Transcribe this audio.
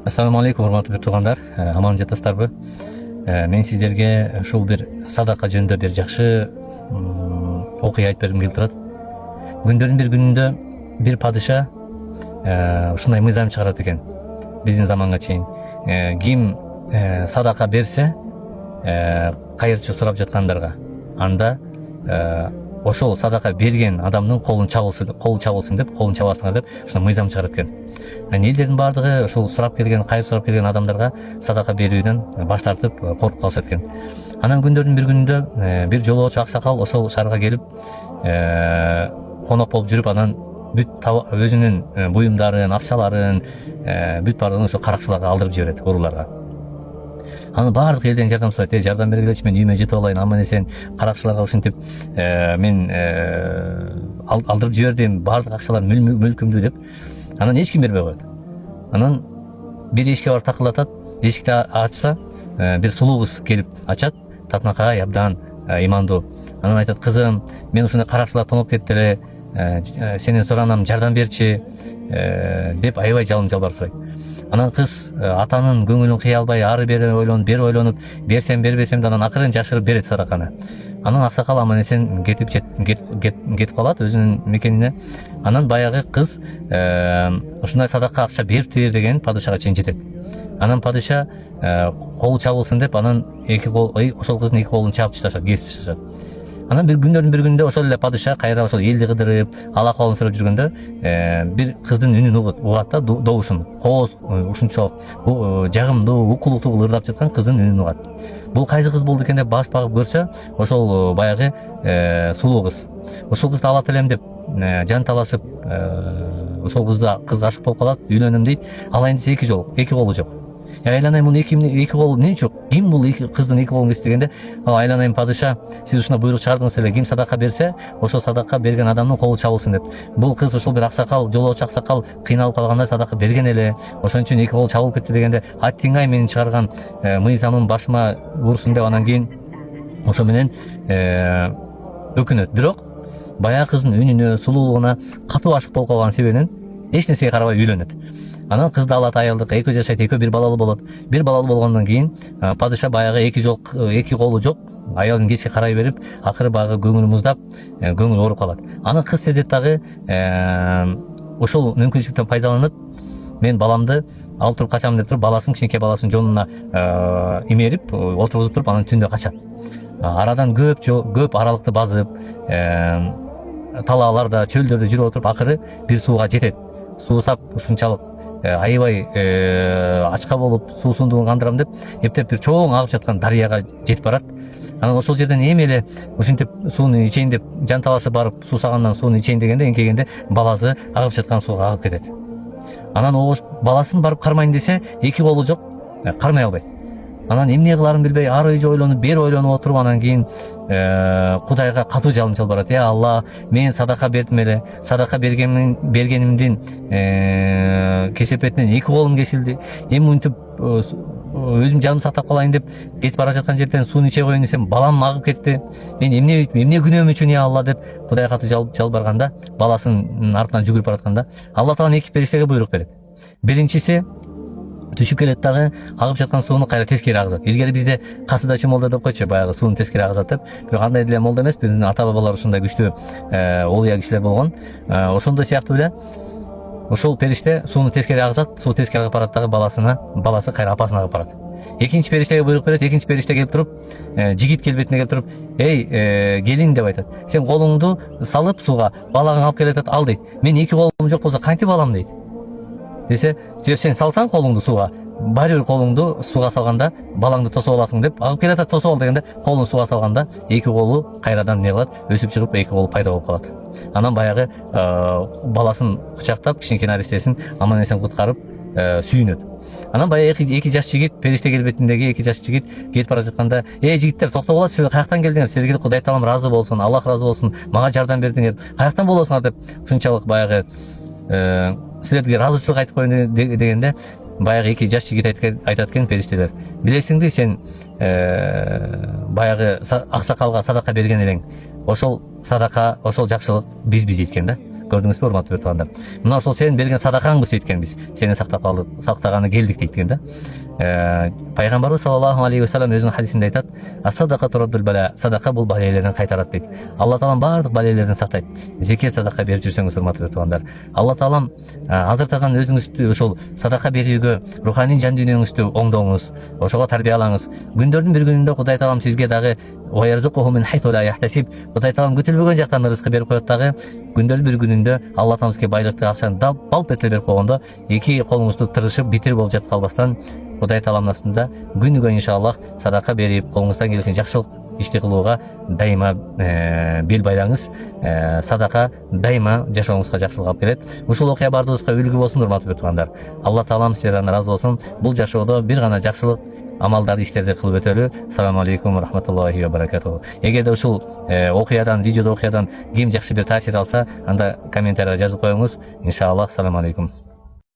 Ассаламу алейкум, урматтуу туугандар, аман жатасыздарбы? Мен сиздерге ушул бир садака жөнүндө бир жакшы окуя айтып бергим келип турат. Күндөрдүн бир күнүндө бир падыша ушундай мыйзам чыгарат экен. Биздин заманга чейин ким садака берсе, кайырчы сурап жаткандарга, анда ошол садака берген адамдын колу чабылсын деп, колун чабасыңар деп ушундай мыйзам чыгарат экен. Элдердин баардыгы ошол сурап келген, кайыр сурап келген адамдарга садака берүүдөн баш тартып коркуп калышат экен. Анан күндөрдүн бир күнүндө бир жолоочу аксакал ошол шаарга келип конок болуп жүрүп, анан бүт өзүнүн буюмдарын, акчаларын бүт баардыгын ошо каракчыларга алдырып жиберет, урууларга. Анан баардык элден жардам сурайт. Жардам бергилечи, мен үйүмө жетип алайын, аман эсен каракчыларга ушинтип мен алдырып жибердим, баардык акчалар мүлкүмдү деп. Анан эч ким бербей коет. Анан бир эшикке барып такылдатат. Эшикти ачса, бир сулуу кыз келип ачат, татынакай абдан имандуу. Анан айтат: "Кызым, мен ушундай каракчылар тонуп кетти эле, сенен суранам, жардам берчи" деп аябай жалын жалбар сурайт. Анан кыз атанын көңүлүн кыя албай, ары бери ойлонуп, берсем бербесем да, анан акырын жашырып берет садаканы. Анан аксакал аман эсен кетип калат өзүнүн мекенине. Анан баягы кыз ушундай садака акча бериптир деген падышага чейин жетет. Анан падыша колу чабылсын деп, анан ошол кыздын эки колун чабып ташташат, кесип ташташат. Анан бир күндөрдүн биринде ошол эле падыша кайра ошол элди кыдырып, ала кабалын сурап жүргөндө бир кыздын үнүн угат да, добушун. Кооз ушунчалык жагымдуу, укулуктуу ырдап жаткан кыздын үнүн угат. Бул кайсы кыз болду экен деп баш багып көрсө, ошол баягы сулуу кыз. Ошол кызды алат элем деп жан талашып, ошол кызга ашык болуп калат, үйлөнөм дейт. Алайын десе эки колу жок. Айланайм, мунун эки колу эмне үчүн? Ким бул кыздын эки колун кести дегенде, айланайм падыша, сиз ушуна буйрук чыгардыңыз эле, ким садака берсе, ошол садака берген адамдын колу чабылсын деп. Бул кыз ошол бир аксакал, жолоочу аксакал кыйналып калганда садака берген эле, ошон үчүн эки колу чабылып кетти дегенде, аттиңай менин чыгарган мыйзамым башыма урсун деп, анан кийин ошо менен өкүнөт. Бирок баягы кыздын үнүнө, сулуулугуна катуу ашык болуп калган себебинен эч нерсеге карабай үйлөнөт. Анан кызды алат, аялдык, экөө жашайт, экөө бир балалуу болот. Бир балалуу болгондон кийин падыша баягы эки колу жок аялын кечке карай берип, акыры баягы көңүлү муздап, көңүлү ооруп калат. Анан кыз сезет дагы ошол мүмкүнчүлүктөн пайдаланып, мен баламды алып туруп качам деп туруп, кичинекей баласын жонуна имерип, отургузуп туруп, анан түндө качат. Арадан көп аралыкты базып, талааларда, чөлдөрдө жүрүп отуруп, акыры бир сууга жетет. Суусап ушунчалык аябай ачка болуп, суусундугун кандырам деп, эптеп бир чоң агып жаткан дарыяга жетип барат. Анан ошол жерден эми эле ушинтип сууну ичейин деп жан талашып барып, суусагандан сууну ичейин дегенде, эңкейгенде баласы агып жаткан сууга агып кетет. Анан баласын барып кармайын десе, эки колу жок, кармай албайт. Анан эмне кыларын билбей, ары ойлонуп, бери ойлонуп отуруп, анан кийин Кудайга катуу жалын жалбарат. Алла, мен садака бердим эле, садака бергенимдин кесепетинен эки колум кесилди. Эми мынтип өзүм жаным сактап калайын деп кетип бара жаткан жерден сууну иче коеюн десем, балам агып кетти. Мен эмне күнөөм үчүн Алла деп Кудайга катуу жалбарганда, баласынын артынан жүгүрүп баратканда, Алла Таала эки периштеге буйрук берет. Биринчиси түшүп келет дагы, агып жаткан сууну кайра тескери агызат. Илгери бизде касыдачы молда деп койчу, баягы сууну тескери агызат деп. Бирок андай деле молда эмес, биздин ата бабалар ушундай күчтүү олуя кишилер болгон. Ошондой сыяктуу эле ошол периште сууну тескери агызат, суу тескери агып барат дагы, баласы кайра апасына агып барат. Экинчи периштеге буйрук берет. Экинчи периште келип туруп, жигит келбетине келип туруп, келин деп айтат. Сен колуңду салып сууга, балаңы алып келатат, ал дейт. Мен эки колум жок болсо кантип алам дейт. Десе, сен салсаң колуңду сууга, баары бир колуңду сууга салганда балаңды тосуп аласың деп, агып келатат, тосуп ал дегенде, колун сууга салганда эки колу кайрадан не кылат, өсүп чыгып эки колу пайда болуп калат. Анан баягы баласын кучактап, кичинекей наристесин аман эсен куткарып сүйүнөт. Анан баягы эки жаш жигит, периште келбетиндеги эки жаш жигит кетип бара жатканда, жигиттер, токтоп алат, силер каяктан келдиңер? Силерге Кудай Таалам ыраазы болсун, Аллах ыраазы болсун, мага жардам бердиңер. Каяктан болосуңар деп, ушунчалык баягы силерге ыраазычылык айтып коеюн дегенде, баягы эки жаш жигит айтат экен периштелер: билесиңби, сен баягы аксакалга садака берген элең, ошол садака, ошол жакшылык бизби дейт экен да. көрдүңүзбү урматтуу туугандар? Мына ошол сенин берген садакаң бул эйткен биз сени сактаганы келдик дейт экен да. Пайгамбарыбыз саллаллаху алейхи ва саллям өзүнүн хадисинде айтат: "Ас-садака тураддул бала", садака бул балелерден кайтарат дейт. Алла таалам баардык балелерден сактайт. Зекет садака берип жүрсөңүз урматтуу туугандар, Алла таалам азыртадан өзүңүздү ошол садака берүүгө, руханий жан дүйнөңүздү оңдоңуз, ошого тарбиялаңыз. Күндөрдүн бир күнүндө Кудай таалам сизге дагы Кудай таалам күтүлбөгөн жактан рызкы берип коет дагы. Күндөрдүн бир күнүндө Алла таалам сизге байлыкты, акчаны балп этип берип койгондо, эки колуңузду тырышып битирип болуп жатып калбастан, Кудай тааламдын астында күнүгө иншаллах садака берип, колуңуздан келишин жакшылык ишти кылууга дайыма бел байлаңыз. Садака дайыма жашооңузга жакшылык алып келет. Ушул окуя баардыгыбызга үлгү болсун, урматтуу туугандар. Алла таалам сиздерден ыраазы болсун. Бул жашоодо бир гана жакшылык амалдарды иштерди кылып өтөлү. Ассаламу алейкум ва рахматуллахи ва баракатуху. Эгерде ушул видеодо окуядан ким жакшы бир таасир алса, анда комментарийге жазып коюңуз. Иншаллах. Ассаламу алейкум.